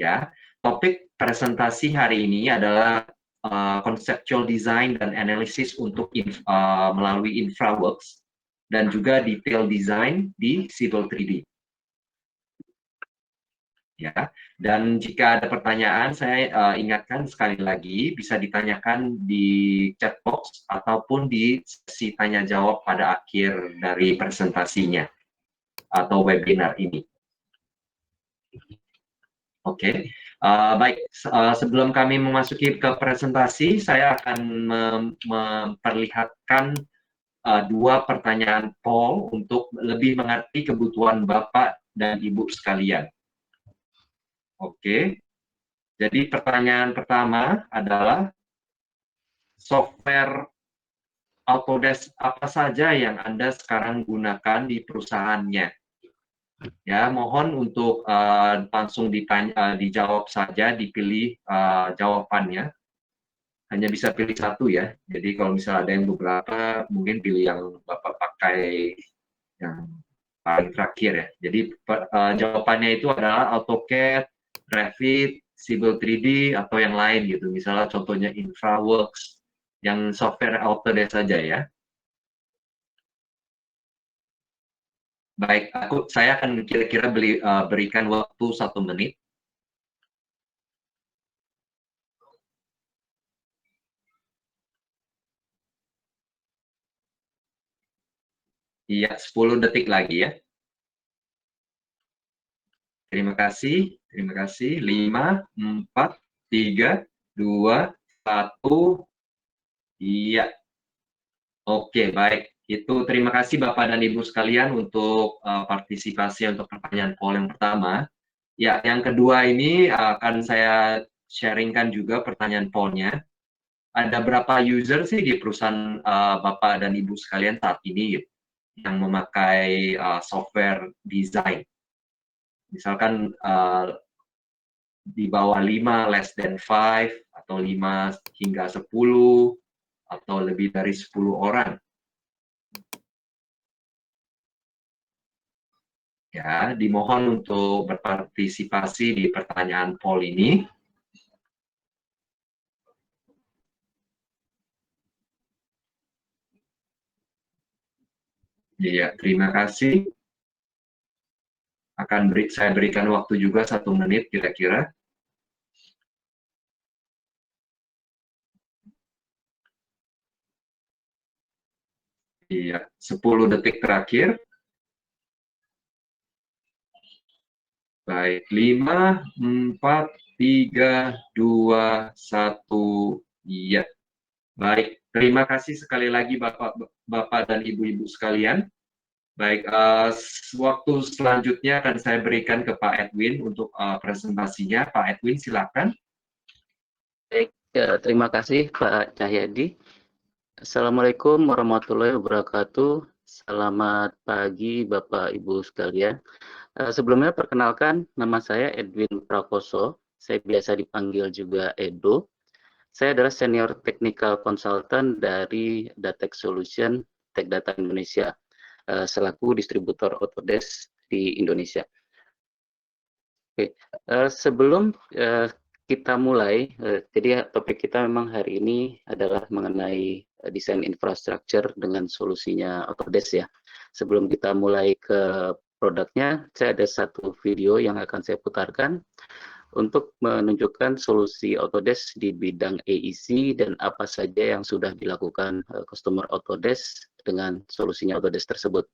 Ya, topik presentasi hari ini adalah conceptual design dan analisis untuk melalui InfraWorks dan juga detail design di Civil 3D. Ya, dan jika ada pertanyaan, saya ingatkan sekali lagi bisa ditanyakan di chat box ataupun di sesi tanya jawab pada akhir dari presentasinya atau webinar ini. Oke, baik. Sebelum kami memasuki ke presentasi, saya akan memperlihatkan dua pertanyaan poll untuk lebih mengerti kebutuhan Bapak dan Ibu sekalian. Oke, jadi pertanyaan pertama adalah software Autodesk apa saja yang Anda sekarang gunakan di perusahaannya? Ya, mohon untuk langsung dijawab saja, dipilih jawabannya. Hanya bisa pilih satu ya. Jadi kalau misalnya ada yang beberapa, mungkin pilih yang Bapak pakai yang paling terakhir ya. Jadi jawabannya itu adalah AutoCAD, Revit, Civil 3D, atau yang lain gitu. Misalnya contohnya InfraWorks, yang software Autodesk saja ya. Baik, saya akan kira-kira berikan waktu 1 menit. Iya, 10 detik lagi ya. Terima kasih, terima kasih. 5, 4, 3, 2, 1. Iya, oke, baik. Itu terima kasih Bapak dan Ibu sekalian untuk partisipasi untuk pertanyaan poll yang pertama. Ya, yang kedua ini akan saya sharingkan juga pertanyaan pollnya. Ada berapa user sih di perusahaan Bapak dan Ibu sekalian saat ini gitu, yang memakai software design? Misalkan di bawah 5, less than 5, atau 5 hingga 10, atau lebih dari 10 orang. Ya, dimohon untuk berpartisipasi di pertanyaan poll ini. Ya, terima kasih. Saya berikan waktu juga 1 menit kira-kira. Iya, 10 detik terakhir. Baik, 5, 4, 3, 2, 1. Iya. Baik, terima kasih sekali lagi Bapak dan Ibu-Ibu sekalian. Baik, waktu selanjutnya akan saya berikan ke Pak Edwin untuk presentasinya. Pak Edwin, silakan. Baik, terima kasih Pak Cahyadi. Assalamualaikum warahmatullahi wabarakatuh. Selamat pagi Bapak Ibu sekalian. Sebelumnya perkenalkan, nama saya Edwin Prakoso. Saya biasa dipanggil juga Edo. Saya adalah Senior Technical Consultant dari Datex Solution Tech Data Indonesia, selaku distributor Autodesk di Indonesia. Oke, sebelum kita mulai, jadi topik kita memang hari ini adalah mengenai desain infrastruktur dengan solusinya Autodesk ya. Sebelum kita mulai ke produknya, saya ada satu video yang akan saya putarkan untuk menunjukkan solusi Autodesk di bidang AEC dan apa saja yang sudah dilakukan customer Autodesk dengan solusinya Autodesk tersebut.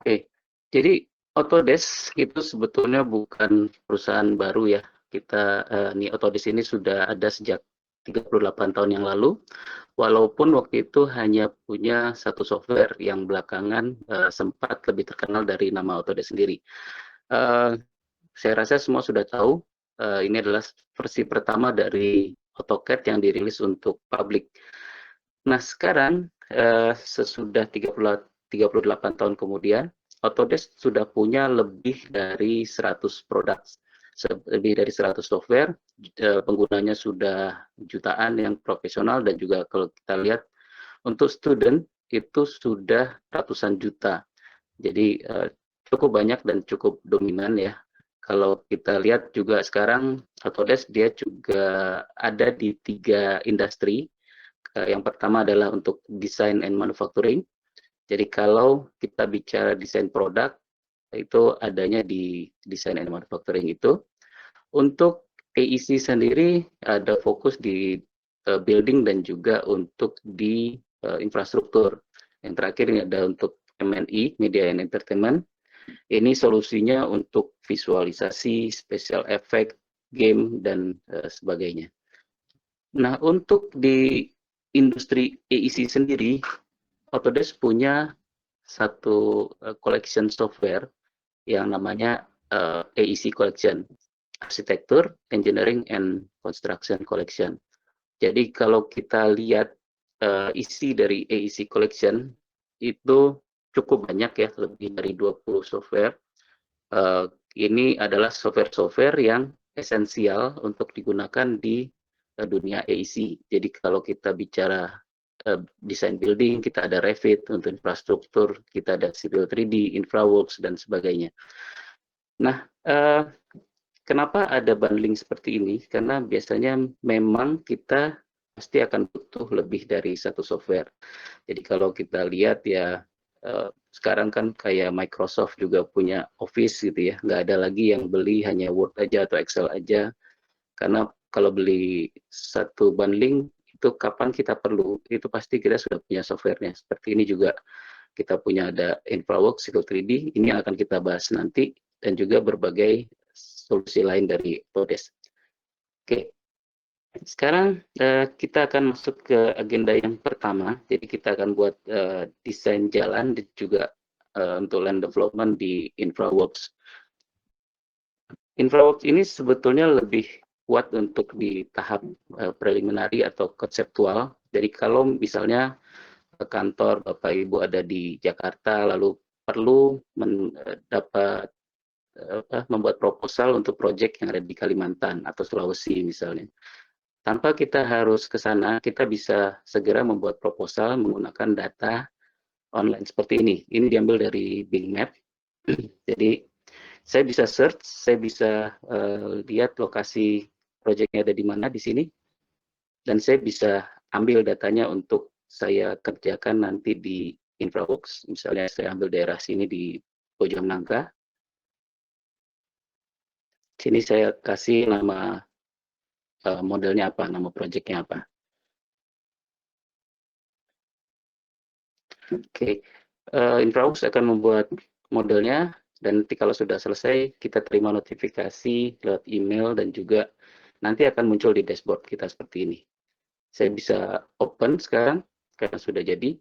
Oke, jadi Autodesk itu sebetulnya bukan perusahaan baru ya. Nih Autodesk ini sudah ada sejak 38 tahun yang lalu, walaupun waktu itu hanya punya satu software yang belakangan sempat lebih terkenal dari nama Autodesk sendiri. Eh, saya rasa semua sudah tahu, ini adalah versi pertama dari AutoCAD yang dirilis untuk publik. Nah, sekarang sesudah 38 tahun kemudian, Autodesk sudah punya lebih dari 100 produk, lebih dari 100 software, penggunanya sudah jutaan yang profesional, dan juga kalau kita lihat untuk student itu sudah ratusan juta. Jadi cukup banyak dan cukup dominan ya. Kalau kita lihat juga sekarang Autodesk dia juga ada di 3 industri. Yang pertama adalah untuk design and manufacturing. Jadi kalau kita bicara desain produk, itu adanya di design and manufacturing itu. Untuk AEC sendiri ada fokus di building dan juga untuk di infrastruktur. Yang terakhir ini ada untuk M&E, Media and Entertainment. Ini solusinya untuk visualisasi, special effect, game, dan sebagainya. Nah, untuk di industri AEC sendiri, Autodesk punya satu collection software yang namanya AEC Collection, Architecture, Engineering, and Construction Collection. Jadi kalau kita lihat isi dari AEC Collection itu cukup banyak ya, lebih dari 20 software. Ini adalah software-software yang esensial untuk digunakan di dunia AEC. Jadi kalau kita bicara desain building, kita ada Revit untuk infrastruktur, kita ada Civil 3D, InfraWorks, dan sebagainya. Nah, kenapa ada bundling seperti ini? Karena biasanya memang kita pasti akan butuh lebih dari satu software. Jadi kalau kita lihat ya, sekarang kan kayak Microsoft juga punya Office gitu ya, nggak ada lagi yang beli hanya Word aja atau Excel aja, karena kalau beli satu bundling itu kapan kita perlu, itu pasti kita sudah punya softwarenya. Seperti ini juga kita punya ada InfraWorks, Civil 3D, ini yang akan kita bahas nanti, dan juga berbagai solusi lain dari Autodesk. Oke, sekarang kita akan masuk ke agenda yang pertama. Jadi kita akan buat desain jalan dan juga untuk land development di InfraWorks. InfraWorks ini sebetulnya lebih kuat untuk di tahap preliminary atau konseptual. Jadi kalau misalnya kantor Bapak Ibu ada di Jakarta, lalu perlu dapat membuat proposal untuk proyek yang ada di Kalimantan atau Sulawesi misalnya. Tanpa kita harus ke sana, kita bisa segera membuat proposal menggunakan data online seperti ini. Ini diambil dari Bing Map. Jadi saya bisa search, saya bisa lihat lokasi proyeknya ada di mana di sini, dan saya bisa ambil datanya untuk saya kerjakan nanti di InfraWorks. Misalnya saya ambil daerah sini di Bojong Nangka. Sini saya kasih nama modelnya apa, nama proyeknya apa. Oke, InfraWorks akan membuat modelnya, dan nanti kalau sudah selesai, kita terima notifikasi lewat email, dan juga nanti akan muncul di dashboard kita seperti ini. Saya bisa open sekarang, karena sudah jadi.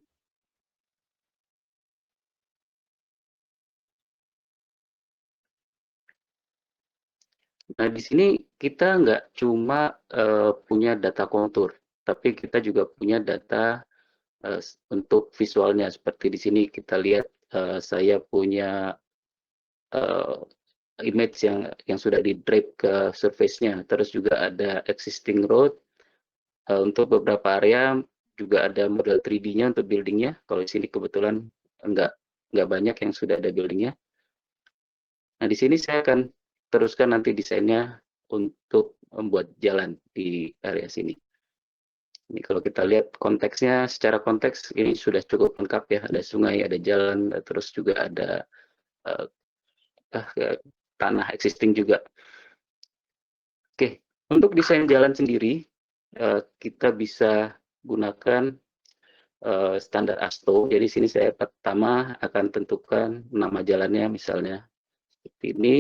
Nah, di sini kita nggak cuma punya data kontur, tapi kita juga punya data untuk visualnya. Seperti di sini kita lihat saya punya image yang sudah di drag ke surface-nya. Terus juga ada existing road. Untuk beberapa area juga ada model 3D-nya untuk building-nya. Kalau di sini kebetulan nggak banyak yang sudah ada building-nya. Nah, di sini saya akan teruskan nanti desainnya untuk membuat jalan di area sini. Ini kalau kita lihat konteksnya, secara konteks ini sudah cukup lengkap ya, ada sungai, ada jalan, terus juga ada uh, tanah existing juga. Oke, untuk desain jalan sendiri, kita bisa gunakan standar ASTO. Jadi sini saya pertama akan tentukan nama jalannya, misalnya seperti ini.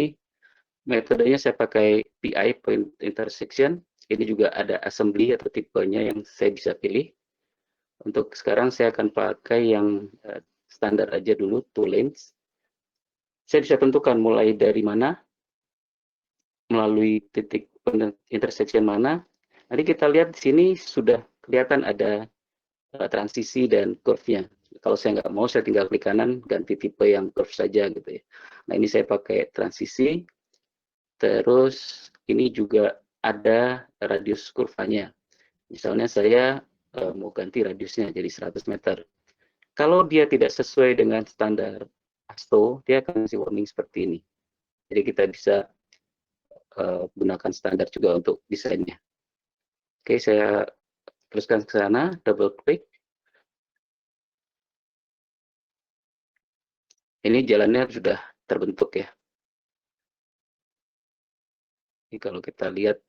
Metodenya saya pakai PI, Point Intersection. Ini juga ada assembly atau tipenya yang saya bisa pilih. Untuk sekarang saya akan pakai yang standar aja dulu, two lanes. Saya bisa tentukan mulai dari mana, melalui titik intersection mana. Nanti kita lihat di sini sudah kelihatan ada transisi dan curve-nya. Kalau saya nggak mau, saya tinggal klik kanan, ganti tipe yang curve saja gitu ya. Nah ini saya pakai transisi, terus ini juga ada radius kurvanya. Misalnya saya mau ganti radiusnya jadi 100 meter. Kalau dia tidak sesuai dengan standar ASTO, dia akan kasih warning seperti ini. Jadi kita bisa gunakan standar juga untuk desainnya. Oke, saya teruskan ke sana, double klik. Ini jalannya sudah terbentuk ya. Ini kalau kita lihat,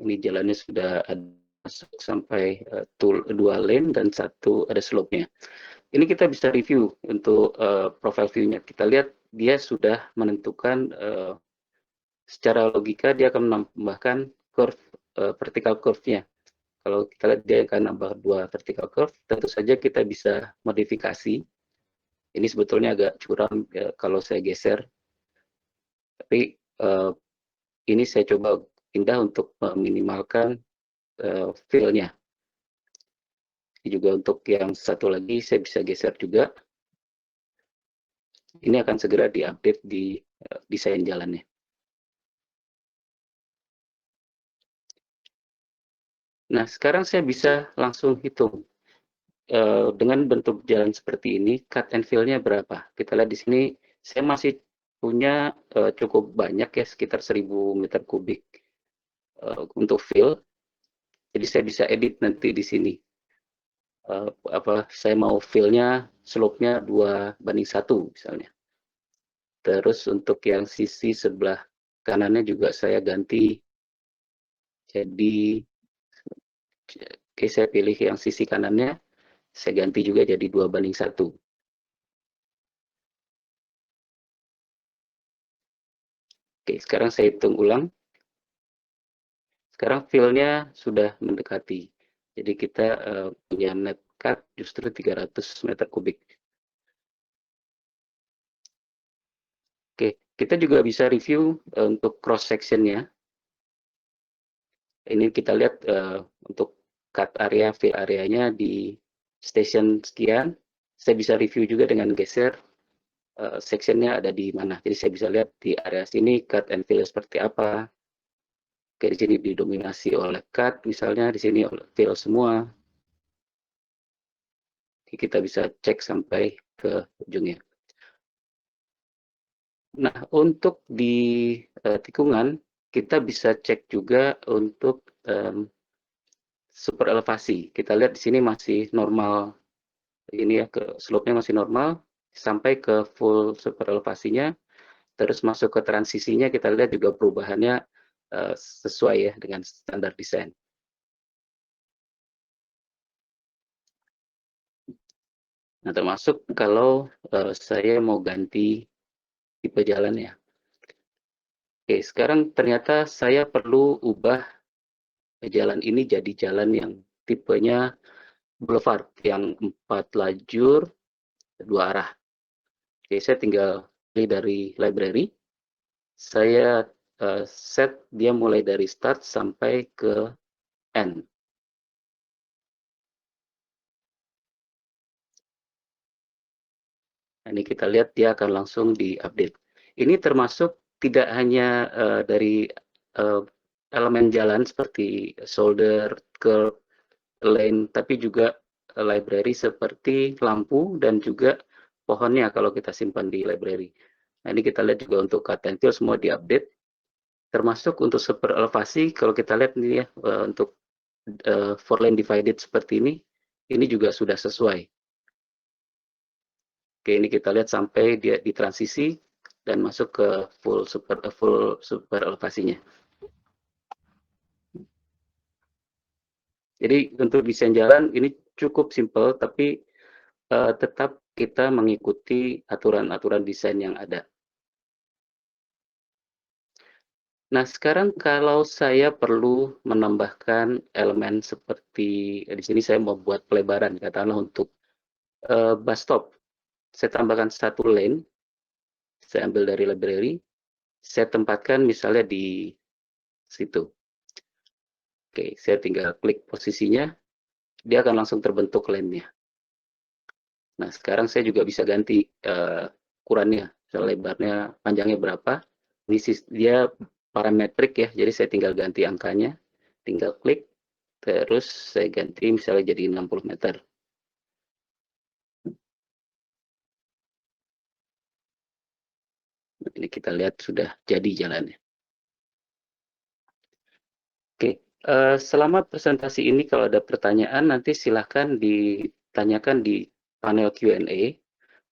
ini jalannya sudah ada masuk sampai 2 lane dan 1 ada slope-nya. Ini kita bisa review untuk profile view-nya. Kita lihat dia sudah menentukan secara logika dia akan menambahkan curve vertical curve-nya. Kalau kita lihat dia akan nambah 2 vertical curve, tentu saja kita bisa modifikasi. Ini sebetulnya agak curam kalau saya geser, tapi ini saya coba pindah untuk meminimalkan feel-nya. Ini juga untuk yang satu lagi saya bisa geser juga. Ini akan segera diupdate di desain jalannya. Nah, sekarang saya bisa langsung hitung dengan bentuk jalan seperti ini, cut and fill-nya berapa. Kita lihat di sini, saya masih punya cukup banyak ya, sekitar 1000 meter kubik untuk fill. Jadi saya bisa edit nanti di sini. Saya mau fill-nya, slope-nya 2:1 misalnya. Terus untuk yang sisi sebelah kanannya juga saya ganti. Jadi, oke, saya pilih yang sisi kanannya, saya ganti juga jadi 2:1. Oke, sekarang saya hitung ulang. Sekarang fill-nya sudah mendekati. Jadi kita punya net cut justru 300 meter kubik. Oke, kita juga bisa review untuk cross section-nya. Ini kita lihat untuk cut area, fill areanya di station sekian. Saya bisa review juga dengan geser section-nya ada di mana. Jadi saya bisa lihat di area sini cut and fill seperti apa. Oke, di sini didominasi oleh cut, misalnya di sini oleh fill semua. Kita bisa cek sampai ke ujungnya. Nah, untuk di tikungan, kita bisa cek juga untuk super elevasi. Kita lihat di sini masih normal. Ini ya, ke slope-nya masih normal, sampai ke full super elevasinya, terus masuk ke transisinya, kita lihat juga perubahannya sesuai ya dengan standar desain. Nah, termasuk kalau saya mau ganti tipe jalannya. Oke, sekarang ternyata saya perlu ubah jalan ini jadi jalan yang tipenya boulevard, yang 4 lajur, 2 arah. Oke, saya tinggal pilih dari library. Saya set dia mulai dari start sampai ke end. Nah, ini kita lihat dia akan langsung diupdate. Ini termasuk tidak hanya dari elemen jalan seperti shoulder, curve, lane, tapi juga library seperti lampu dan juga pohonnya kalau kita simpan di library. Nah, ini kita lihat juga untuk cut and fill semua diupdate. Termasuk untuk super elevasi, kalau kita lihat nih ya, untuk four lane divided seperti ini juga sudah sesuai. Oke, ini kita lihat sampai dia di transisi dan masuk ke full super elevasinya. Jadi untuk desain jalan ini cukup simpel, tapi tetap kita mengikuti aturan-aturan desain yang ada. Nah, sekarang kalau saya perlu menambahkan elemen seperti di sini saya membuat pelebaran, katakanlah untuk bus stop. Saya tambahkan satu lane, saya ambil dari library, saya tempatkan misalnya di situ. Oke, saya tinggal klik posisinya, dia akan langsung terbentuk lane-nya. Nah, sekarang saya juga bisa ganti ukurannya, lebarnya, panjangnya berapa. Ini dia parametrik ya, jadi saya tinggal ganti angkanya, tinggal klik, terus saya ganti misalnya jadi 60 meter. Ini kita lihat sudah jadi jalannya. Oke, selama presentasi ini kalau ada pertanyaan nanti silahkan ditanyakan di panel Q&A.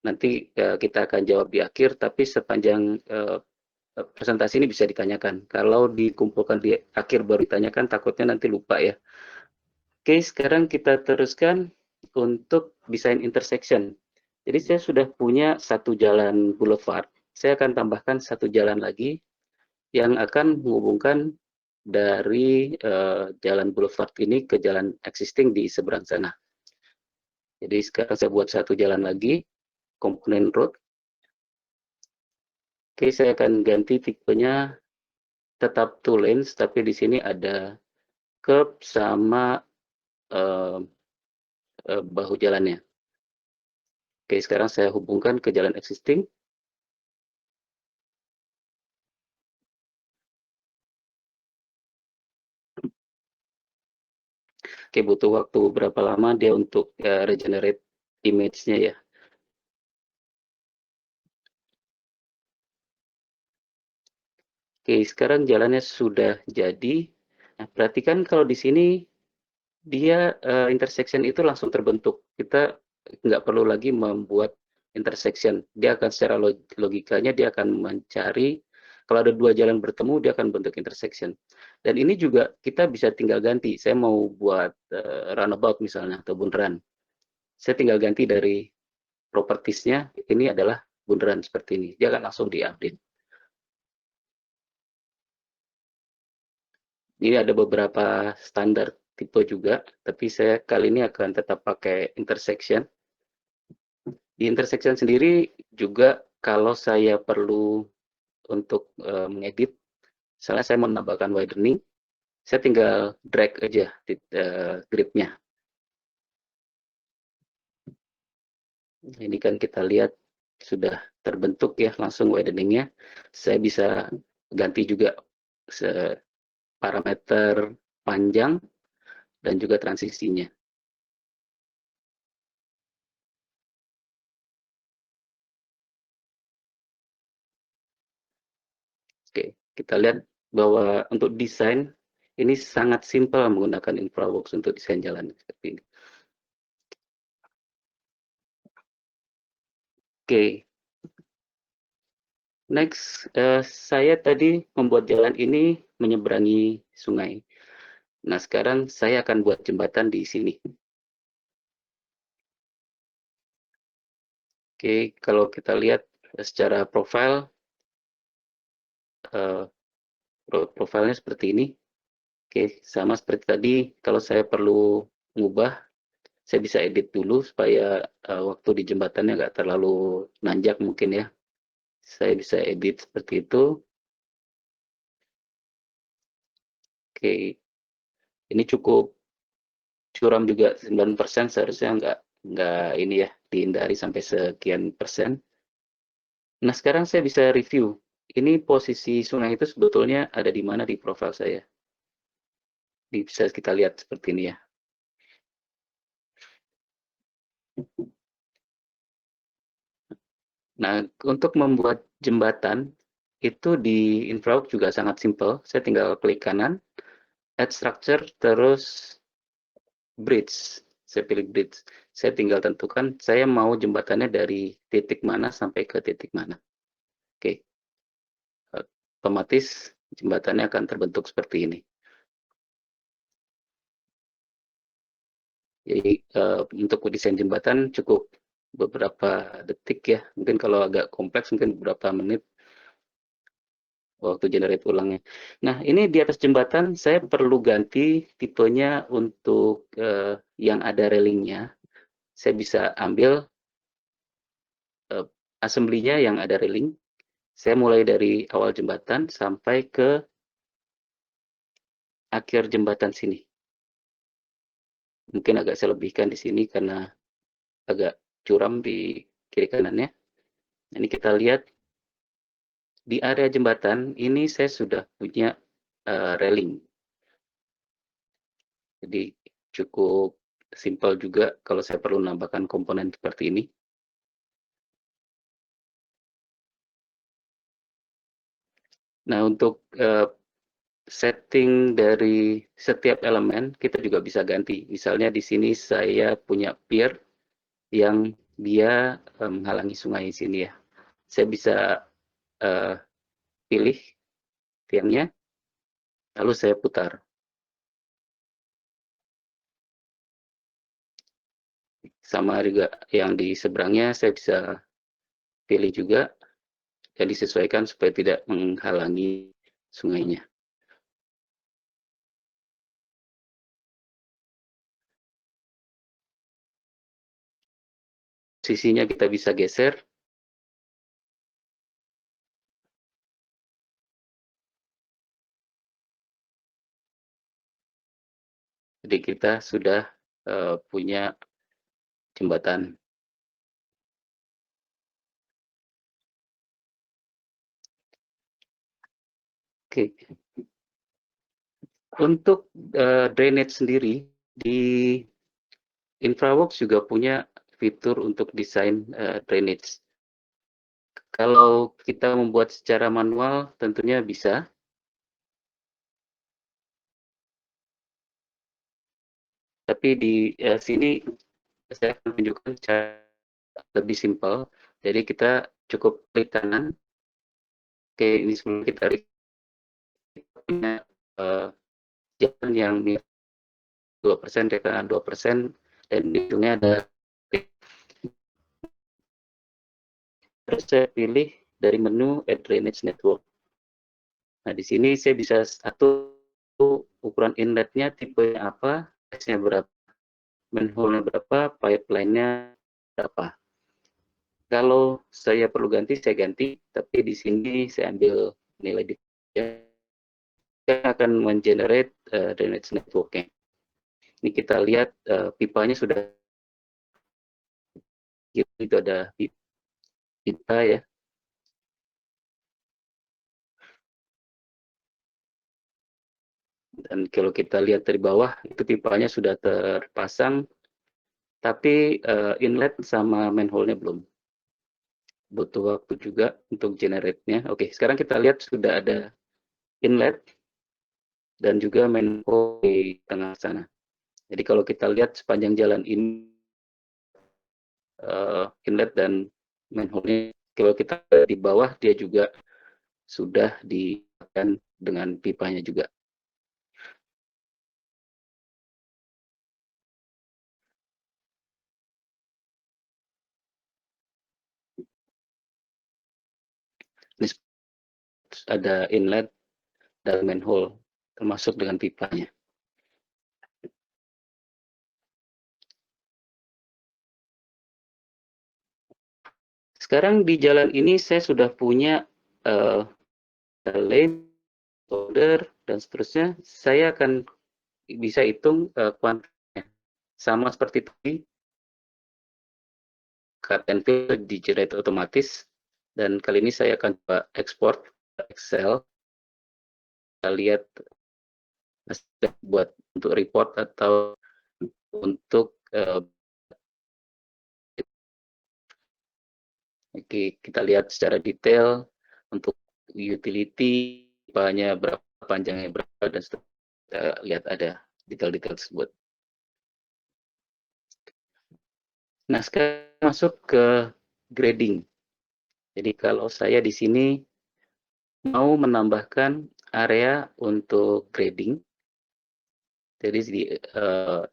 Nanti kita akan jawab di akhir, tapi sepanjang presentasi ini bisa ditanyakan. Kalau dikumpulkan di akhir baru ditanyakan, takutnya nanti lupa ya. Oke, sekarang kita teruskan untuk desain intersection. Jadi saya sudah punya satu jalan boulevard. Saya akan tambahkan satu jalan lagi yang akan menghubungkan dari jalan boulevard ini ke jalan existing di seberang sana. Jadi sekarang saya buat satu jalan lagi, komponen road. Oke, saya akan ganti tipenya tetap two lanes, tapi di sini ada curb sama bahu jalannya. Oke, sekarang saya hubungkan ke jalan existing. Oke, butuh waktu berapa lama dia untuk regenerate image-nya ya. Oke, sekarang jalannya sudah jadi. Nah, perhatikan kalau di sini dia intersection itu langsung terbentuk. Kita nggak perlu lagi membuat intersection. Dia akan secara logikanya dia akan mencari kalau ada dua jalan bertemu dia akan bentuk intersection. Dan ini juga kita bisa tinggal ganti. Saya mau buat runabout misalnya atau bundaran. Saya tinggal ganti dari propertiesnya ini adalah bundaran seperti ini. Dia akan langsung diupdate. Ini ada beberapa standar tipe juga, tapi saya kali ini akan tetap pakai intersection. Di intersection sendiri juga kalau saya perlu untuk mengedit, misalnya saya mau menambahkan widening, saya tinggal drag aja di gripnya. Ini kan kita lihat sudah terbentuk ya langsung wideningnya. Saya bisa ganti juga parameter panjang dan juga transisinya. Oke, kita lihat bahwa untuk desain ini sangat simpel menggunakan InfraWorks untuk desain jalan seperti ini. Oke, next saya tadi membuat jalan ini menyeberangi sungai. Nah, sekarang saya akan buat jembatan di sini. Oke, kalau kita lihat secara profil, profilnya seperti ini. Oke, sama seperti tadi, kalau saya perlu mengubah, saya bisa edit dulu supaya waktu di jembatannya nggak terlalu nanjak mungkin ya. Saya bisa edit seperti itu. Oke, ini cukup curam juga 9%, seharusnya nggak ini ya dihindari sampai sekian persen. Nah, sekarang saya bisa review. Ini posisi sungai itu sebetulnya ada di mana di profil saya. Bisa kita lihat seperti ini ya. Nah, untuk membuat jembatan, itu di InfraWorks juga sangat simple. Saya tinggal klik kanan, add structure, terus bridge. Saya pilih bridge. Saya tinggal tentukan saya mau jembatannya dari titik mana sampai ke titik mana. Oke, otomatis jembatannya akan terbentuk seperti ini. Jadi untuk desain jembatan cukup beberapa detik ya. Mungkin kalau agak kompleks mungkin beberapa menit waktu generate ulangnya. Nah, ini di atas jembatan saya perlu ganti tipenya untuk yang ada railingnya. Saya bisa ambil assembly-nya yang ada railing. Saya mulai dari awal jembatan sampai ke akhir jembatan sini. Mungkin agak saya lebihkan di sini karena agak curam di kiri kanannya. Ini kita lihat di area jembatan ini saya sudah punya railing. Jadi cukup simpel juga kalau saya perlu menambahkan komponen seperti ini. Nah, untuk setting dari setiap elemen kita juga bisa ganti. Misalnya di sini saya punya pier yang dia menghalangi sungai di sini ya. Saya bisa pilih tiangnya, lalu saya putar. Sama juga yang di seberangnya saya bisa pilih juga dan disesuaikan supaya tidak menghalangi sungainya. Sisinya kita bisa geser. Jadi kita sudah punya jembatan. Oke. Untuk drainage sendiri di InfraWorks juga punya fitur untuk desain drainage. Kalau kita membuat secara manual tentunya bisa. Tapi di sini saya akan tunjukkan cara lebih simpel. Jadi kita cukup klik kanan. Oke, ini sebelum kita punya jalan yang 2%, dari kanan 2%, dan di ujungnya ada terus saya pilih dari menu Add Drainage Network. Nah, di sini saya bisa satu ukuran inletnya tipenya apa, size-nya berapa, manhole-nya berapa, pipeline-nya berapa. Kalau saya perlu ganti, saya ganti, tapi di sini saya ambil nilai di saya akan mengenerate drainage network-nya. Ini kita lihat pipanya sudah itu ada pipa ya. Dan kalau kita lihat dari bawah itu pipanya sudah terpasang, tapi inlet sama manhole-nya belum. Butuh waktu juga untuk generate-nya. Oke, sekarang kita lihat sudah ada inlet dan juga manhole di tengah sana. Jadi kalau kita lihat sepanjang jalan ini inlet dan manhole-nya, kalau kita di bawah dia juga sudah diakan dengan pipanya juga. Ini ada inlet dan manhole termasuk dengan pipanya. Sekarang di jalan ini saya sudah punya lane, order, dan seterusnya. Saya akan bisa hitung kuantitasnya. Sama seperti tadi, cut and fill di generate otomatis. Dan kali ini saya akan coba export Excel. Kita lihat buat untuk report atau untuk oke, kita lihat secara detail untuk utility, pipanya berapa, panjangnya berapa, dan kita lihat ada detail-detail tersebut. Nah, sekarang masuk ke grading. Jadi kalau saya di sini mau menambahkan area untuk grading, jadi di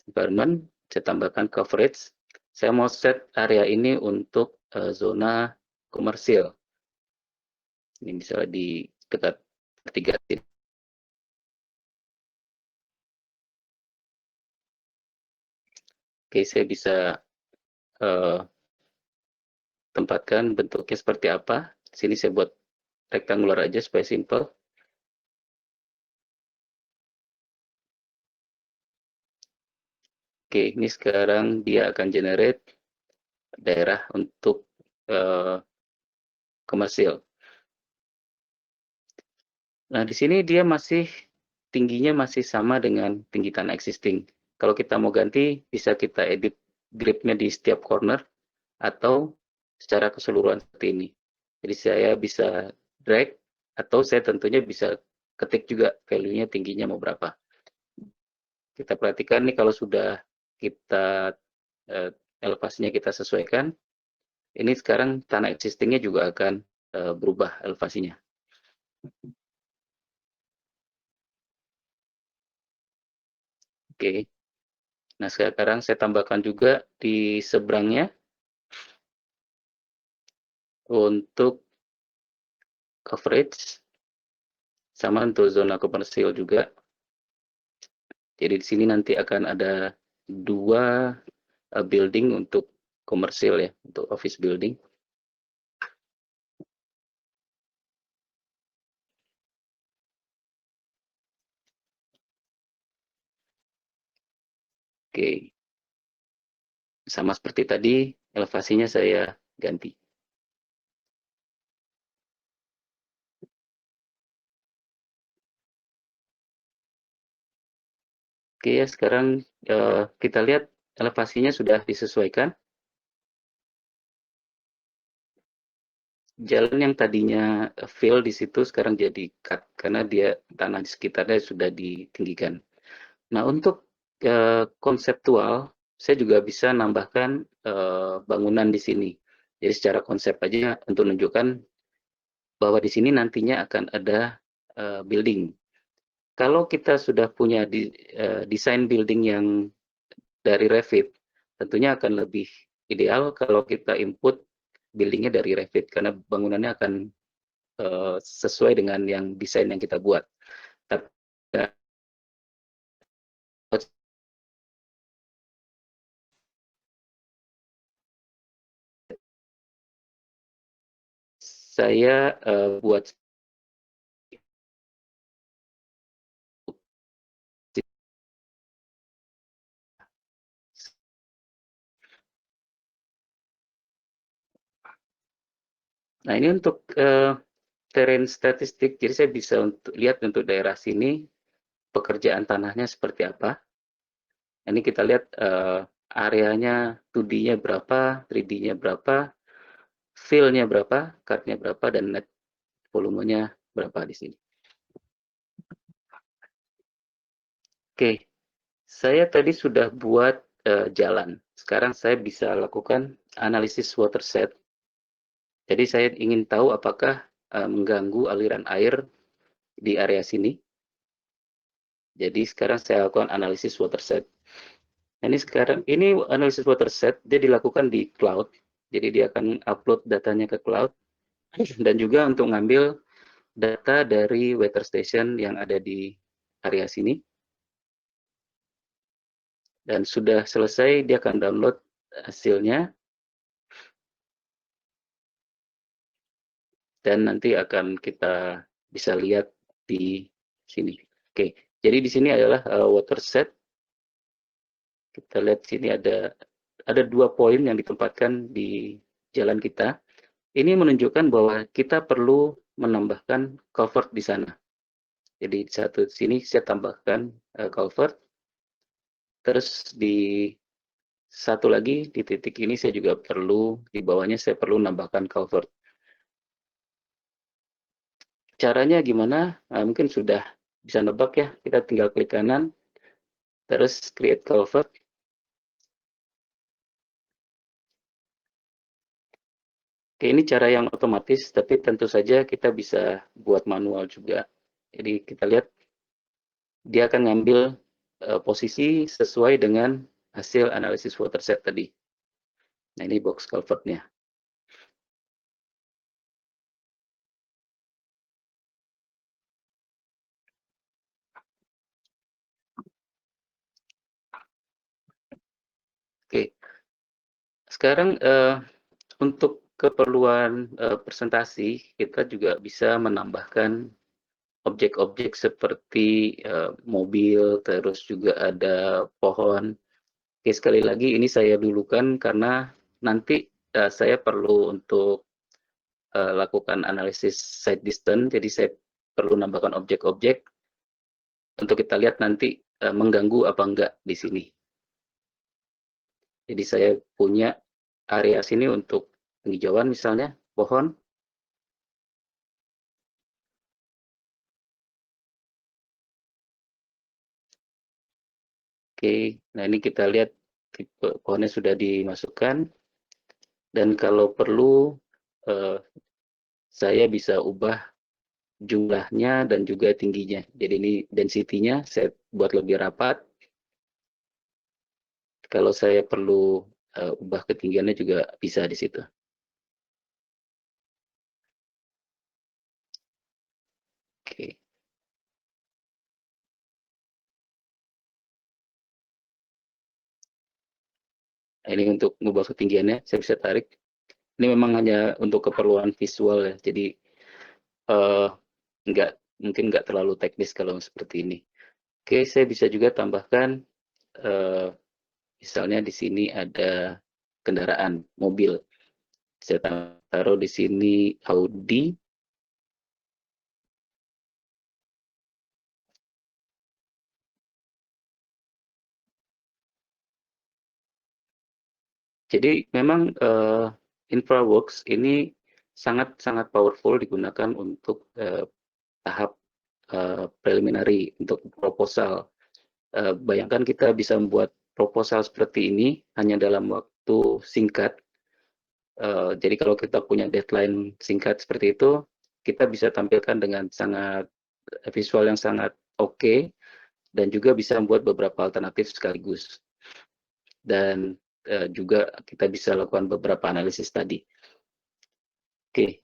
environment, saya tambahkan coverage. Saya mau set area ini untuk zona komersil. Ini misalnya di dekat tiga titik. Oke, saya bisa tempatkan bentuknya seperti apa. Sini saya buat rectangular aja supaya simple. Oke, ini sekarang dia akan generate daerah untuk komersil. Nah, di sini dia masih tingginya masih sama dengan tinggi tanah existing. Kalau kita mau ganti, bisa kita edit gridnya di setiap corner atau secara keseluruhan seperti ini. Jadi saya bisa drag atau saya tentunya bisa ketik juga value-nya tingginya mau berapa. Kita perhatikan nih kalau sudah kita elevasinya kita sesuaikan, ini sekarang tanah existingnya juga akan berubah elevasinya. Oke. Nah, sekarang saya tambahkan juga di seberangnya untuk coverage, sama untuk zona komersil juga. Jadi di sini nanti akan ada 2 building untuk komersil ya, untuk office building. Oke. Sama seperti tadi, elevasinya saya ganti. Oke ya, sekarang kita lihat elevasinya sudah disesuaikan. Jalan yang tadinya fill di situ sekarang jadi cut karena dia tanah di sekitarnya sudah ditinggikan. Nah, untuk konseptual, saya juga bisa nambahkan bangunan di sini. Jadi secara konsep aja untuk menunjukkan bahwa di sini nantinya akan ada building. Kalau kita sudah punya desain building yang dari Revit, tentunya akan lebih ideal kalau kita input buildingnya dari Revit karena bangunannya akan sesuai dengan yang desain yang kita buat. Tapi saya buat nah ini untuk terrain statistik, jadi saya bisa lihat untuk daerah sini pekerjaan tanahnya seperti apa. Ini kita lihat areanya 2D-nya berapa, 3D-nya berapa, fill-nya berapa, cut-nya berapa, dan net volumenya berapa di sini. Oke, saya tadi sudah buat jalan. Sekarang saya bisa lakukan analisis watershed. Jadi saya ingin tahu apakah mengganggu aliran air di area sini. Jadi sekarang saya lakukan analisis watershed. Nah, ini analisis watershed dia dilakukan di cloud. Jadi dia akan upload datanya ke cloud dan juga untuk ngambil data dari weather station yang ada di area sini. Dan sudah selesai dia akan download hasilnya dan nanti akan kita bisa lihat di sini. Oke, jadi di sini adalah watershed. Kita lihat sini ada 2 poin yang ditempatkan di jalan kita. Ini menunjukkan bahwa kita perlu menambahkan culvert di sana. Jadi di satu sini saya tambahkan culvert. Terus di satu lagi di titik ini saya juga perlu di bawahnya saya perlu menambahkan culvert. caranya gimana? Nah, mungkin sudah bisa nebak ya, kita tinggal klik kanan, terus create culvert. Oke, ini cara yang otomatis, tapi tentu saja kita bisa buat manual juga. Jadi kita lihat dia akan ngambil posisi sesuai dengan hasil analisis watershed tadi. Nah, ini box culvertnya. Oke, sekarang untuk keperluan presentasi, kita juga bisa menambahkan objek-objek seperti mobil, terus juga ada pohon. Oke, sekali lagi ini saya dulukan karena nanti saya perlu untuk lakukan analisis site distance, jadi saya perlu nambahkan objek-objek untuk kita lihat nanti mengganggu apa enggak di sini. Jadi saya punya area sini untuk penghijauan misalnya, pohon. Oke, nah ini kita lihat tipe pohonnya sudah dimasukkan, dan kalau perlu saya bisa ubah jumlahnya dan juga tingginya. Jadi ini density-nya saya buat lebih rapat. Kalau saya perlu ubah ketinggiannya juga bisa di situ. Oke. Nah, ini untuk mengubah ketinggiannya, saya bisa tarik. Ini memang hanya untuk keperluan visual ya, jadi uh, mungkin nggak terlalu teknis kalau seperti ini. Oke, saya bisa juga tambahkan, misalnya di sini ada kendaraan, mobil. Saya taruh di sini Audi. Jadi memang InfraWorks ini sangat-sangat powerful digunakan untuk tahap preliminary, untuk proposal. Bayangkan kita bisa membuat proposal seperti ini hanya dalam waktu singkat. Jadi kalau kita punya deadline singkat seperti itu, kita bisa tampilkan dengan sangat visual yang sangat oke, dan juga bisa membuat beberapa alternatif sekaligus. Dan juga kita bisa lakukan beberapa analisis tadi. Oke.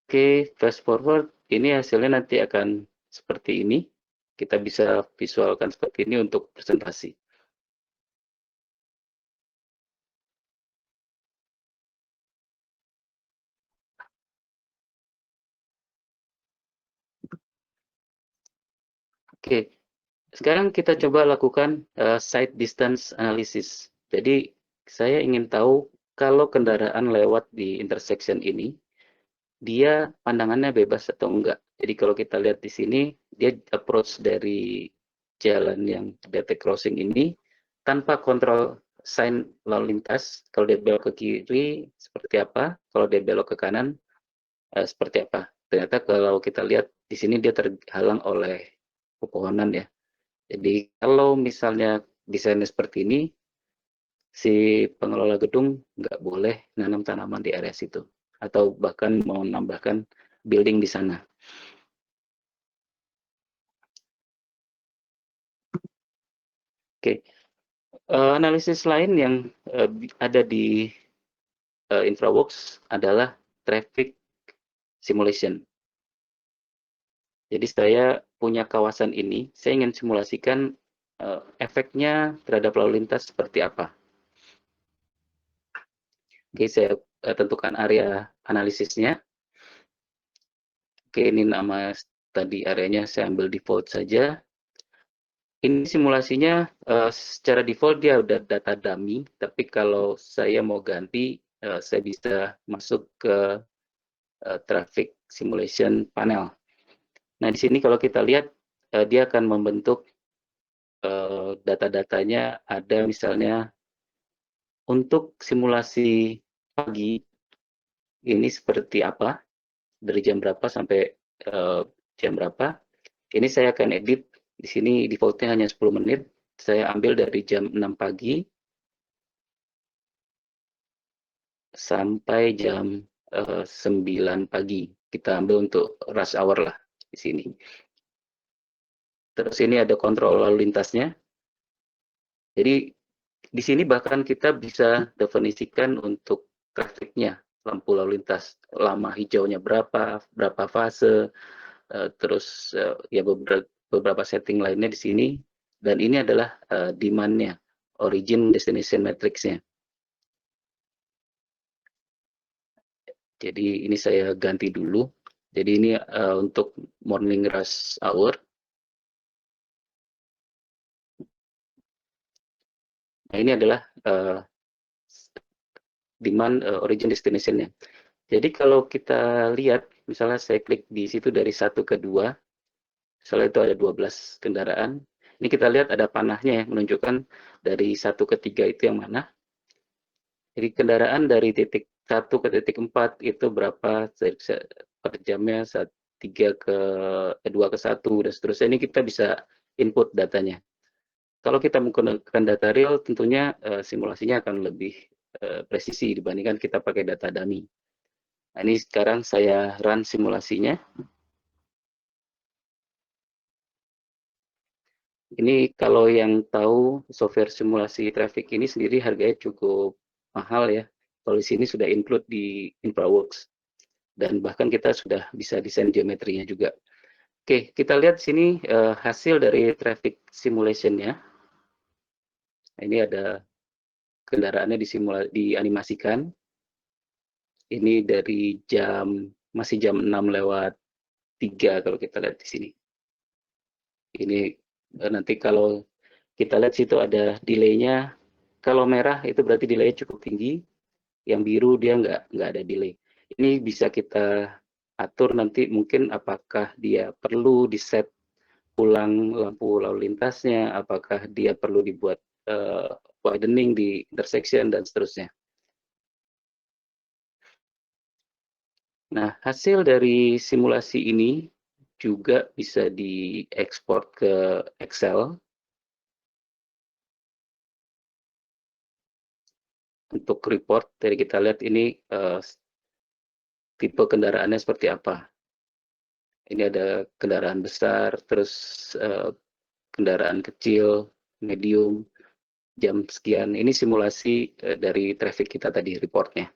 Oke, fast forward, ini hasilnya nanti akan seperti ini. Kita bisa visualkan seperti ini untuk presentasi. Oke, sekarang kita coba lakukan site distance analysis. Jadi, saya ingin tahu kalau kendaraan lewat di intersection ini, dia pandangannya bebas atau enggak. Jadi kalau kita lihat di sini, dia approach dari jalan yang detect crossing ini tanpa kontrol sign lalu lintas. Kalau dia belok ke kiri seperti apa, kalau dia belok ke kanan seperti apa. Ternyata kalau kita lihat di sini dia terhalang oleh pepohonan ya. Jadi kalau misalnya desainnya seperti ini, si pengelola gedung nggak boleh nanam tanaman di area situ, atau bahkan mau menambahkan building di sana. Oke, analisis lain yang ada di InfraWorks adalah traffic simulation. Jadi saya punya kawasan ini, saya ingin simulasikan efeknya terhadap lalu lintas seperti apa. Oke, saya tentukan area analisisnya. Oke, ini nama tadi areanya saya ambil default saja. Ini simulasinya secara default dia udah data dummy, tapi kalau saya mau ganti, saya bisa masuk ke traffic simulation panel. Nah, di sini kalau kita lihat, dia akan membentuk data-datanya, ada misalnya Untuk simulasi pagi, ini seperti apa, dari jam berapa sampai jam berapa. Ini saya akan edit, di sini defaultnya hanya 10 menit, saya ambil dari jam 6 pagi sampai jam 9 pagi. Kita ambil untuk rush hour lah di sini. Terus ini ada kontrol lalu lintasnya. Jadi di sini bahkan kita bisa definisikan untuk trafiknya, lampu lalu lintas, lama hijaunya berapa, berapa fase, terus ya beberapa setting lainnya di sini. Dan ini adalah demand-nya, origin destination matrix-nya. Jadi ini saya ganti dulu. Jadi ini untuk morning rush hour. Nah ini adalah demand origin destination-nya. Jadi kalau kita lihat, misalnya saya klik di situ dari 1 ke 2, misalnya itu ada 12 kendaraan. Ini kita lihat ada panahnya ya, menunjukkan dari 1 ke 3 itu yang mana. Jadi kendaraan dari titik 1 ke titik 4 itu berapa per jamnya, 3 ke 2 ke 1 dan seterusnya. Ini kita bisa input datanya. Kalau kita menggunakan data real, tentunya simulasinya akan lebih presisi dibandingkan kita pakai data dummy. Nah, ini sekarang saya run simulasinya. Ini kalau yang tahu software simulasi traffic ini sendiri harganya cukup mahal ya. Kalau di sini sudah include di InfraWorks. Dan bahkan kita sudah bisa desain geometrinya juga. Oke, kita lihat sini hasil dari traffic simulation-nya. Ini ada kendaraannya dianimasikan. Ini dari masih jam 6:03 kalau kita lihat di sini. Ini nanti kalau kita lihat situ ada delay-nya. Kalau merah itu berarti delay-nya cukup tinggi. Yang biru dia nggak ada delay. Ini bisa kita atur nanti mungkin apakah dia perlu di-set ulang lampu lalu lintasnya, apakah dia perlu dibuat widening di intersection dan seterusnya. Nah, hasil dari simulasi ini juga bisa diekspor ke Excel. Untuk report, dari kita lihat ini tipe kendaraannya seperti apa. Ini ada kendaraan besar, terus kendaraan kecil, medium, jam sekian. Ini simulasi dari traffic kita tadi, reportnya.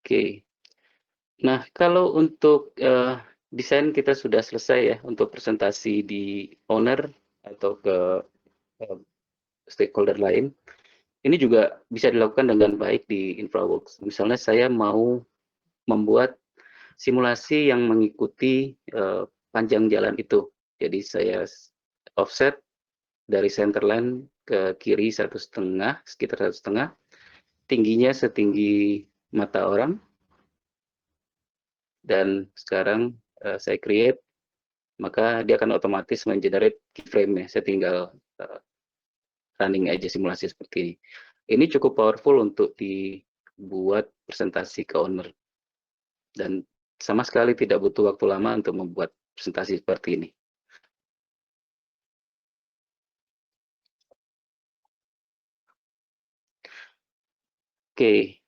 Oke. Nah, kalau untuk desain kita sudah selesai ya, untuk presentasi di owner atau ke stakeholder lain. Ini juga bisa dilakukan dengan baik di InfraWorks. Misalnya saya mau membuat simulasi yang mengikuti panjang jalan itu. Jadi saya offset dari center line ke kiri 1,5, sekitar 1,5, tingginya setinggi mata orang. Dan sekarang saya create, maka dia akan otomatis mengenerate keyframe-nya. Saya tinggal running aja simulasi seperti ini. Ini cukup powerful untuk dibuat presentasi ke owner. Dan sama sekali tidak butuh waktu lama untuk membuat presentasi seperti ini. Oke,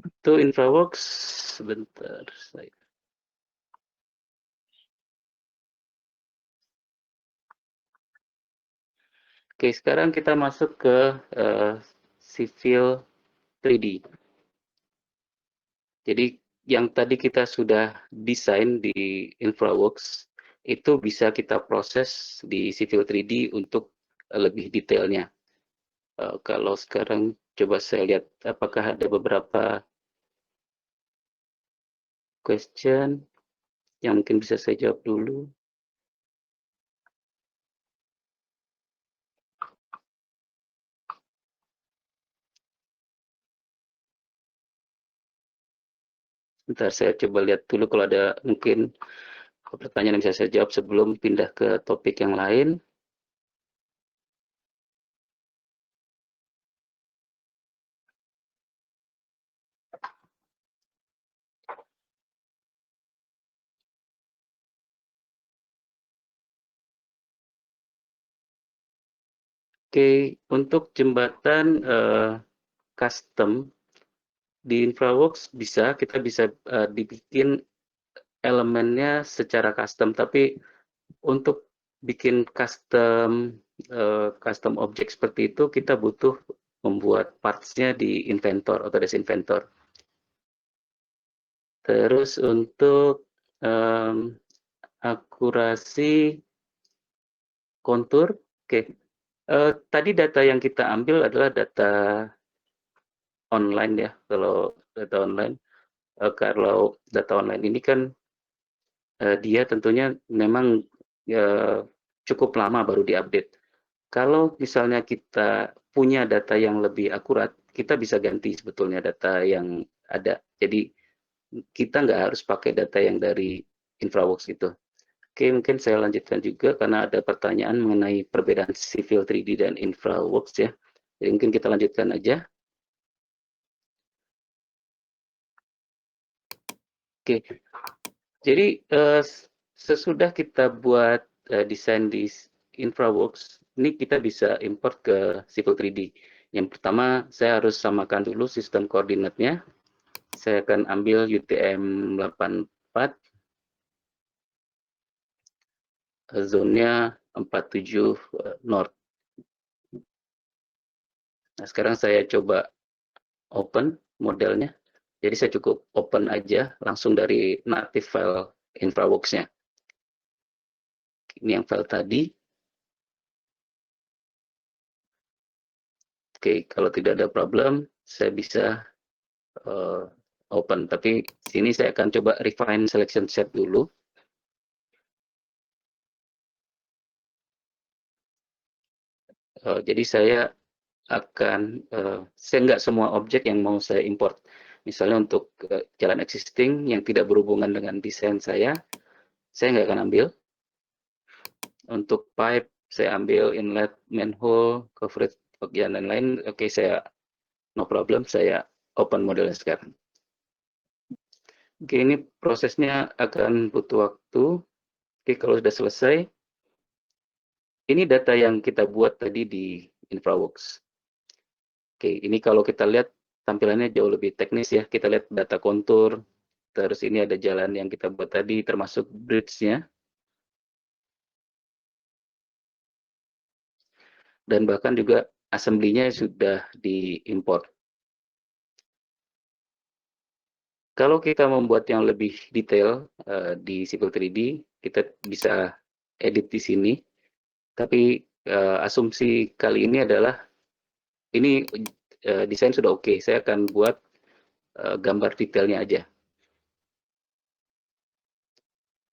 itu InfraWorks. Sebentar. Oke, sekarang kita masuk ke civil 3D. Jadi yang tadi kita sudah desain di InfraWorks itu bisa kita proses di civil 3D untuk lebih detailnya. Kalau sekarang coba saya lihat apakah ada beberapa question yang mungkin bisa saya jawab dulu. Bentar, saya coba lihat dulu kalau ada mungkin pertanyaan yang bisa saya jawab sebelum pindah ke topik yang lain. Oke, untuk jembatan custom di InfraWorks kita bisa dibikin elemennya secara custom, tapi untuk bikin custom objek seperti itu kita butuh membuat parts-nya di Inventor, Autodesk Inventor. Terus untuk akurasi kontur, oke. Tadi data yang kita ambil adalah data online ya, kalau data online. Kalau data online ini kan dia tentunya memang cukup lama baru diupdate. Kalau misalnya kita punya data yang lebih akurat, kita bisa ganti sebetulnya data yang ada. Jadi kita nggak harus pakai data yang dari InfraWorks itu. Oke, mungkin saya lanjutkan juga karena ada pertanyaan mengenai perbedaan Civil 3D dan InfraWorks ya. Jadi mungkin kita lanjutkan aja. Oke, jadi sesudah kita buat desain di InfraWorks, ini kita bisa import ke Civil 3D. Yang pertama, saya harus samakan dulu sistem koordinatnya. Saya akan ambil UTM 84, zone-nya 47 North. Nah, sekarang saya coba open modelnya. Jadi saya cukup open aja langsung dari native file InfraWorks-nya. Ini yang file tadi. Oke, kalau tidak ada problem, saya bisa open. Tapi sini saya akan coba refine selection set dulu. Jadi saya akan, saya nggak semua objek yang mau saya import. Misalnya untuk jalan existing yang tidak berhubungan dengan desain saya nggak akan ambil. Untuk pipe, saya ambil inlet, manhole, coverage, bagian lain-lain. Oke, saya no problem, saya open modelnya sekarang. Oke, ini prosesnya akan butuh waktu. Oke, kalau sudah selesai, ini data yang kita buat tadi di InfraWorks. Oke, ini kalau kita lihat tampilannya jauh lebih teknis ya. Kita lihat data kontur, terus ini ada jalan yang kita buat tadi, termasuk bridge-nya. Dan bahkan juga assembly-nya sudah diimport. Kalau kita membuat yang lebih detail di Civil 3D, kita bisa edit di sini. Tapi asumsi kali ini adalah ini desain sudah oke. Saya akan buat gambar detailnya aja.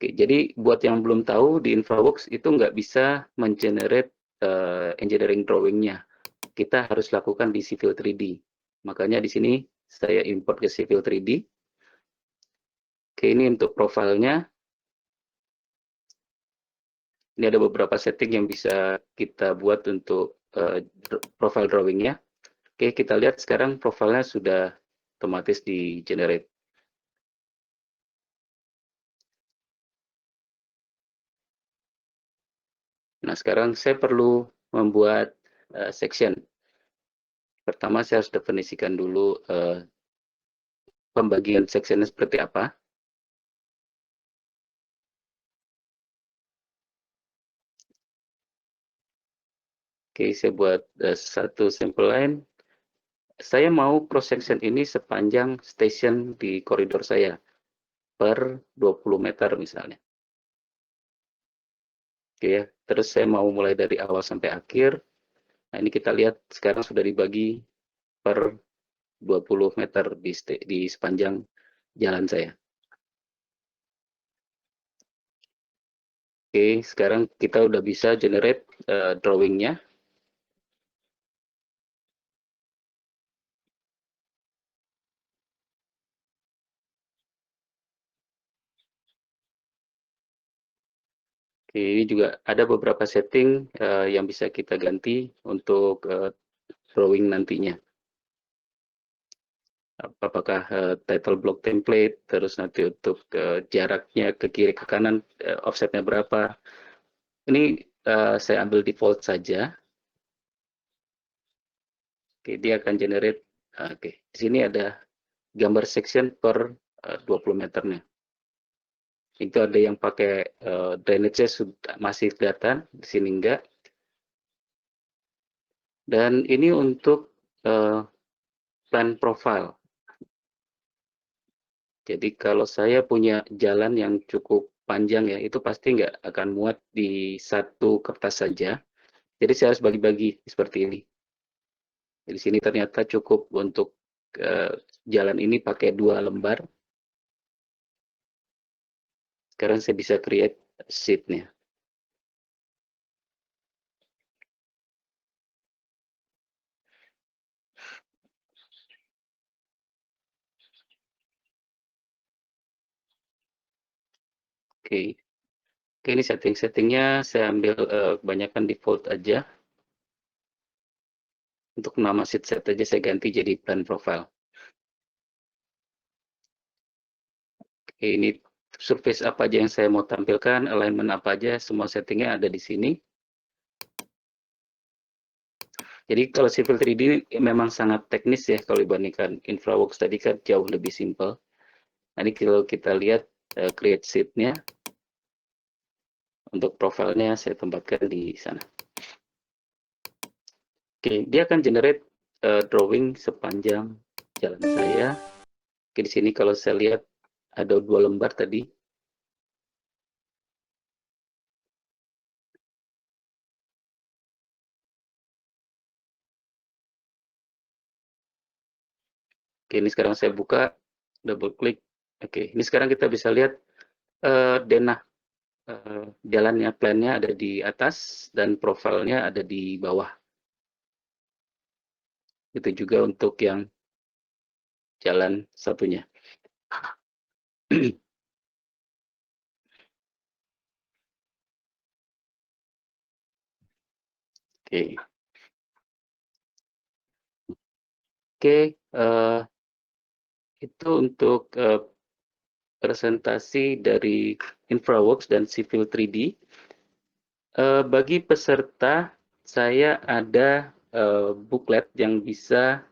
Oke, jadi buat yang belum tahu di InfraWorks itu nggak bisa mengenerate engineering drawing-nya. Kita harus lakukan di Civil 3D. Makanya di sini saya import ke Civil 3D. Oke, ini untuk profilnya. Ini ada beberapa setting yang bisa kita buat untuk profile drawing-nya. Oke, kita lihat sekarang profilnya sudah otomatis di-generate. Nah, sekarang saya perlu membuat section. Pertama, saya harus definisikan dulu pembagian sectionnya seperti apa. Oke, saya buat satu sampel line. Saya mau cross section ini sepanjang station di koridor saya per 20 meter misalnya. Oke ya, terus saya mau mulai dari awal sampai akhir. Nah, ini kita lihat sekarang sudah dibagi per 20 meter di sepanjang jalan saya. Oke, sekarang kita udah bisa generate drawing-nya. Oke, ini juga ada beberapa setting yang bisa kita ganti untuk drawing nantinya. Apakah title block template, terus nanti untuk jaraknya ke kiri ke kanan, offsetnya berapa. Ini saya ambil default saja. Oke, dia akan generate. Oke, di sini ada gambar section per 20 meternya. Itu ada yang pakai drainage-nya masih kelihatan, di sini enggak. Dan ini untuk plan profile. Jadi kalau saya punya jalan yang cukup panjang ya, itu pasti nggak akan muat di satu kertas saja. Jadi saya harus bagi-bagi seperti ini. Di sini ternyata cukup untuk jalan ini pakai 2 lembar. Sekarang saya bisa create sheet-nya. Oke. Oke, ini setting-settingnya saya ambil kebanyakan default aja. Untuk nama sheet set aja saya ganti jadi plan profile. Oke, ini surface apa aja yang saya mau tampilkan, alignment apa aja, semua settingnya ada di sini. Jadi kalau Civil 3D ini memang sangat teknis ya kalau dibandingkan InfraWorks tadi kan jauh lebih simple. Nanti kalau kita lihat create sheet-nya, untuk profilnya saya tempatkan di sana. Oke, dia akan generate drawing sepanjang jalan saya. Oke, di sini kalau saya lihat ada 2 lembar tadi. Oke, ini sekarang saya buka, double klik. Oke, ini sekarang kita bisa lihat denah jalannya, plan-nya ada di atas dan profilnya ada di bawah. Itu juga untuk yang jalan satunya. Oke. Oke, itu untuk presentasi dari InfraWorks dan Civil 3D. Bagi peserta, saya ada booklet yang bisa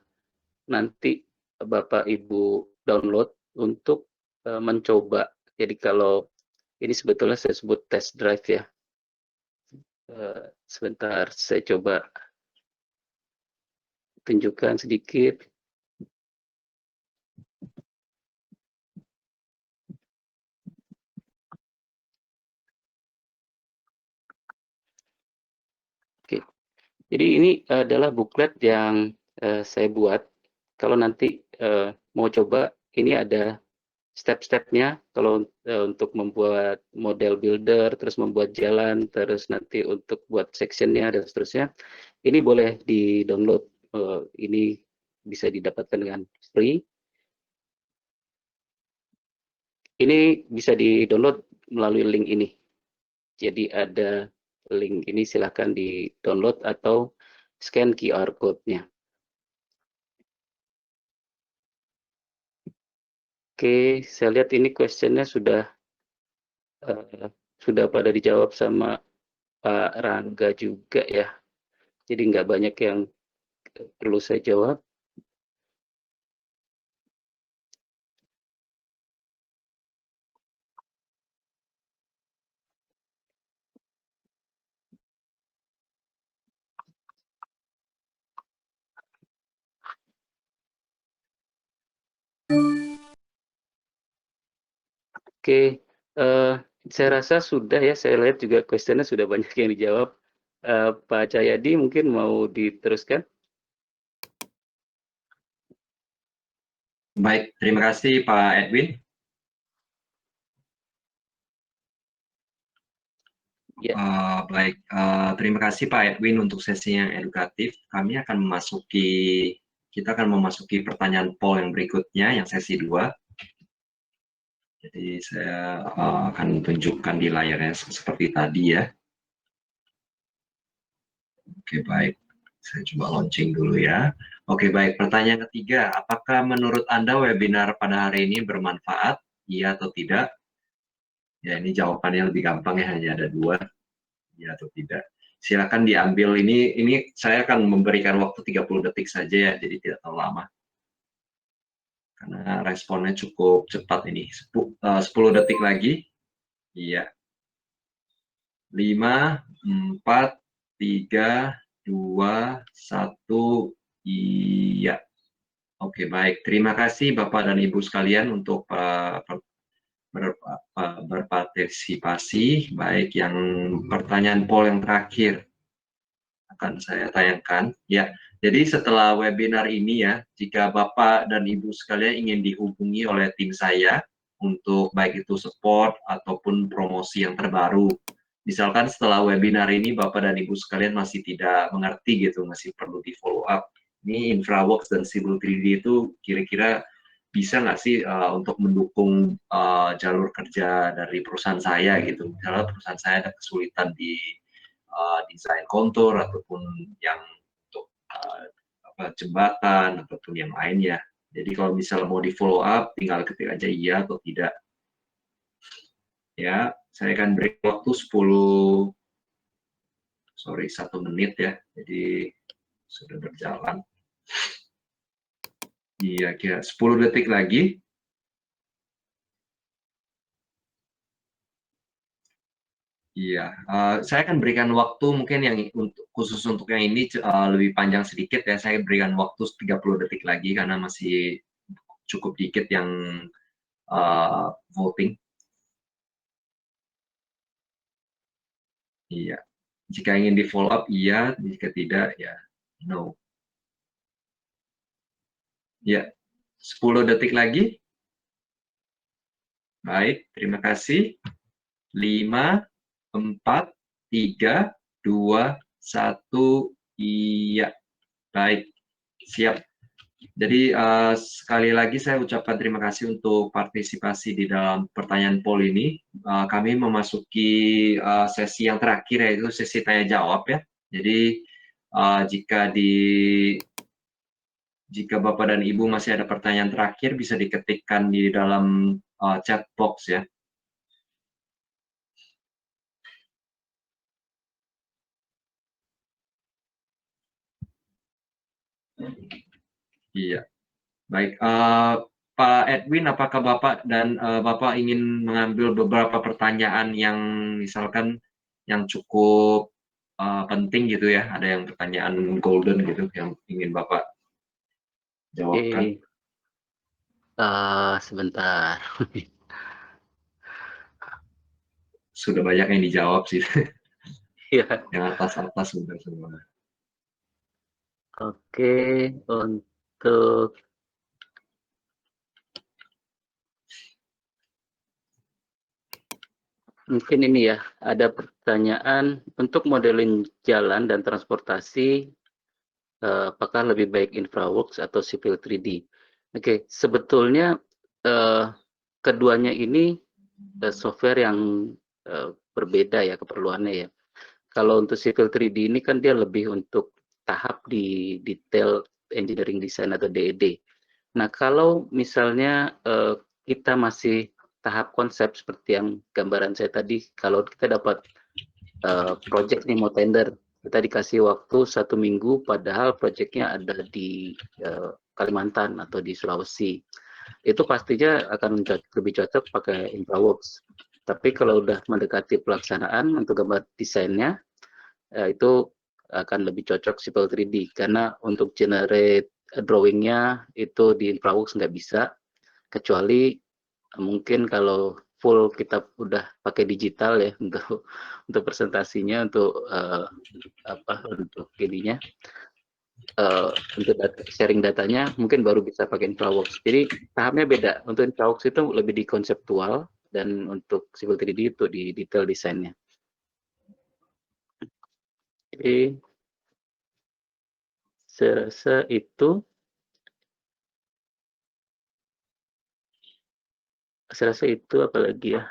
nanti Bapak Ibu download untuk mencoba. Jadi kalau ini sebetulnya saya sebut test drive ya. Sebentar, saya coba tunjukkan sedikit. Oke, jadi ini adalah booklet yang saya buat. Kalau nanti mau coba, ini ada step-stepnya. Kalau untuk membuat model builder, terus membuat jalan, terus nanti untuk buat sectionnya dan seterusnya, ini boleh di-download. Ini bisa didapatkan dengan free. Ini bisa di-download melalui link ini. Jadi ada link ini, silahkan di-download atau scan QR code-nya. Oke, saya lihat ini question-nya sudah pada dijawab sama Pak Rangga juga ya. Jadi nggak banyak yang perlu saya jawab. Oke, saya rasa sudah ya, saya lihat juga question-nya sudah banyak yang dijawab. Pak Cahyadi mungkin mau diteruskan? Baik, terima kasih Pak Edwin. Ya. Baik, terima kasih Pak Edwin untuk sesi yang edukatif. Kita akan memasuki pertanyaan poll yang berikutnya, yang sesi 2. Jadi saya akan tunjukkan di layarnya seperti tadi ya. Oke, baik. Saya coba launching dulu ya. Oke, baik. Pertanyaan ketiga, apakah menurut Anda webinar pada hari ini bermanfaat? Iya atau tidak? Ya, ini jawabannya lebih gampang ya, hanya ada dua, iya atau tidak. Silakan diambil, ini saya akan memberikan waktu 30 detik saja ya, jadi tidak terlalu lama. Karena responnya cukup cepat ini. 10 detik lagi. Iya. 5, 4, 3, 2, 1. Iya. Oke, baik. Terima kasih Bapak dan Ibu sekalian untuk berpartisipasi. Baik, yang pertanyaan poll yang terakhir akan saya tayangkan. Ya, jadi setelah webinar ini ya, jika Bapak dan Ibu sekalian ingin dihubungi oleh tim saya untuk baik itu support ataupun promosi yang terbaru, misalkan setelah webinar ini Bapak dan Ibu sekalian masih tidak mengerti gitu, masih perlu di follow up. Ini InfraWorks dan Civil 3D itu kira-kira bisa nggak sih untuk mendukung jalur kerja dari perusahaan saya gitu. Misalnya perusahaan saya ada kesulitan di desain kontur ataupun yang untuk jembatan ataupun yang lainnya. Jadi kalau misalnya mau di follow up, tinggal ketik aja iya atau tidak. Ya, saya akan beri waktu 1 menit ya. Jadi sudah berjalan. Iya, kira 10 detik lagi. Iya, saya akan berikan waktu mungkin yang khusus untuk yang ini lebih panjang sedikit ya. Saya berikan waktu 30 detik lagi karena masih cukup dikit yang voting. Iya. Jika ingin di follow up, iya. Jika tidak, ya no. Ya, 10 detik lagi. Baik, terima kasih. 5, 4, 3, 2, 1. Iya. Baik, siap. Jadi sekali lagi saya ucapkan terima kasih untuk partisipasi di dalam pertanyaan poll ini. Kami memasuki sesi yang terakhir yaitu sesi tanya jawab ya. Jadi jika Bapak dan Ibu masih ada pertanyaan terakhir bisa diketikkan di dalam chat box ya. Iya. Baik, Pak Edwin, apakah Bapak dan Bapak ingin mengambil beberapa pertanyaan yang misalkan yang cukup penting gitu ya, ada yang pertanyaan golden gitu yang ingin Bapak jawabkan? Oke, sebentar. Sudah banyak yang dijawab sih, Ya, yang atas-atas sudah semua. oke. Untuk mungkin ini ya, ada pertanyaan untuk modeling jalan dan transportasi, apakah lebih baik InfraWorks atau Civil 3D? Oke, sebetulnya keduanya ini software yang berbeda ya keperluannya ya. Kalau untuk Civil 3D ini kan dia lebih untuk tahap di detail engineering design atau DED. Nah, kalau misalnya kita masih tahap konsep seperti yang gambaran saya tadi, kalau kita dapat project nih mau tender, kita dikasih waktu 1 minggu, padahal projectnya ada di Kalimantan atau di Sulawesi, itu pastinya akan lebih cocok pakai InfraWorks. Tapi kalau udah mendekati pelaksanaan untuk gambar desainnya, itu akan lebih cocok Civil 3D karena untuk generate drawingnya itu di InfraWorks nggak bisa, kecuali mungkin kalau full kita udah pakai digital ya untuk presentasinya, untuk untuk ininya, untuk sharing datanya mungkin baru bisa pakai InfraWorks. Jadi tahapnya beda. Untuk InfraWorks itu lebih di konseptual dan untuk Civil 3D itu di detail desainnya. Jadi saya rasa itu Saya rasa itu, apalagi ya.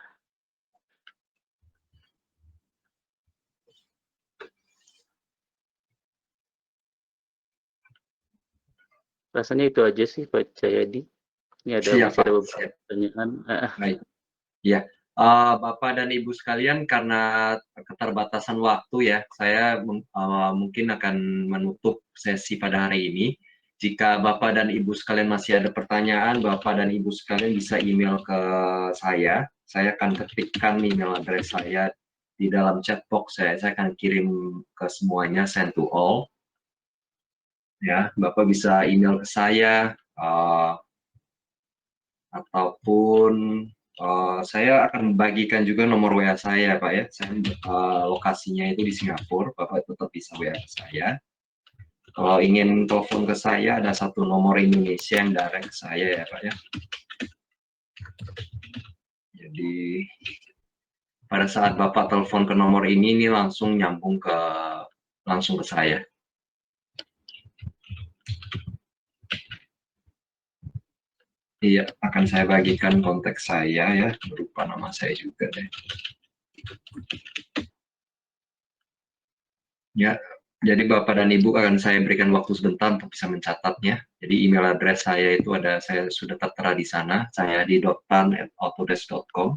Rasanya itu aja sih Pak Jayadi. Ini Siap, masih Pak. ada beberapa Siap. pertanyaan. Baik. Ya, Bapak dan Ibu sekalian, karena keterbatasan waktu ya, saya mungkin akan menutup sesi pada hari ini. Jika Bapak dan Ibu sekalian masih ada pertanyaan, Bapak dan Ibu sekalian bisa email ke saya. Saya akan ketikkan email address saya di dalam chat box saya. Saya akan kirim ke semuanya, send to all. Ya, Bapak bisa email ke saya, ataupun saya akan bagikan juga nomor WA saya, Pak ya. Saya lokasinya itu di Singapura, Bapak tetap bisa WA ke saya. Kalau ingin telepon ke saya, ada satu nomor Indonesia yang direct ke saya ya, Pak ya. Jadi pada saat Bapak telepon ke nomor ini langsung nyambung langsung ke saya. Iya, akan saya bagikan kontak saya ya, berupa nama saya juga deh. Ya, jadi Bapak dan Ibu akan saya berikan waktu sebentar untuk bisa mencatatnya. Jadi email address saya itu saya sudah tertera di sana, saya di .tan@autodesk.com.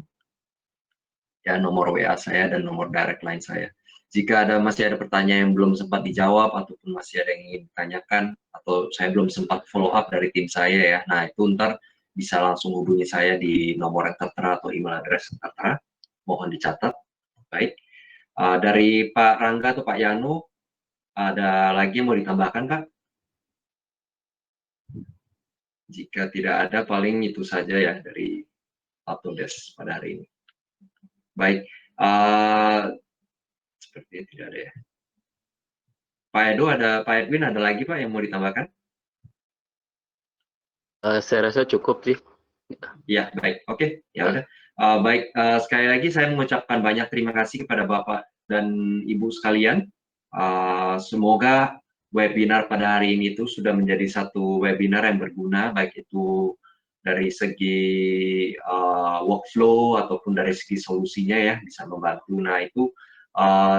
Ya, nomor WA saya dan nomor direct line saya. Jika masih ada pertanyaan yang belum sempat dijawab ataupun masih ada yang ingin ditanyakan atau saya belum sempat follow up dari tim saya ya, nah itu ntar bisa langsung hubungi saya di nomor yang tertera atau email address yang tertera. Mohon dicatat. Baik. Dari Pak Rangga atau Pak Yanu, ada lagi yang mau ditambahkan, Kak? Jika tidak ada, paling itu saja ya dari Autodesk pada hari ini. Baik, sepertinya tidak ada ya. Pak Edwin ada lagi Pak yang mau ditambahkan? Saya rasa cukup sih. Ya, baik. Oke, ya udah. Baik, sekali lagi saya mengucapkan banyak terima kasih kepada Bapak dan Ibu sekalian. Semoga webinar pada hari ini itu sudah menjadi satu webinar yang berguna, baik itu dari segi workflow ataupun dari segi solusinya ya, bisa membantu. Nah itu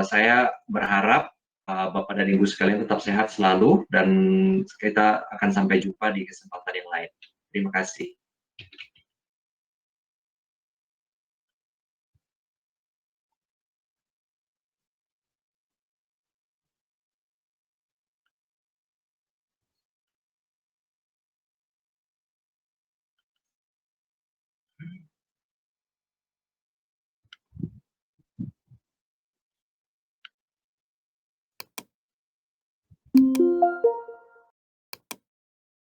saya berharap Bapak dan Ibu sekalian tetap sehat selalu dan kita akan sampai jumpa di kesempatan yang lain. Terima kasih.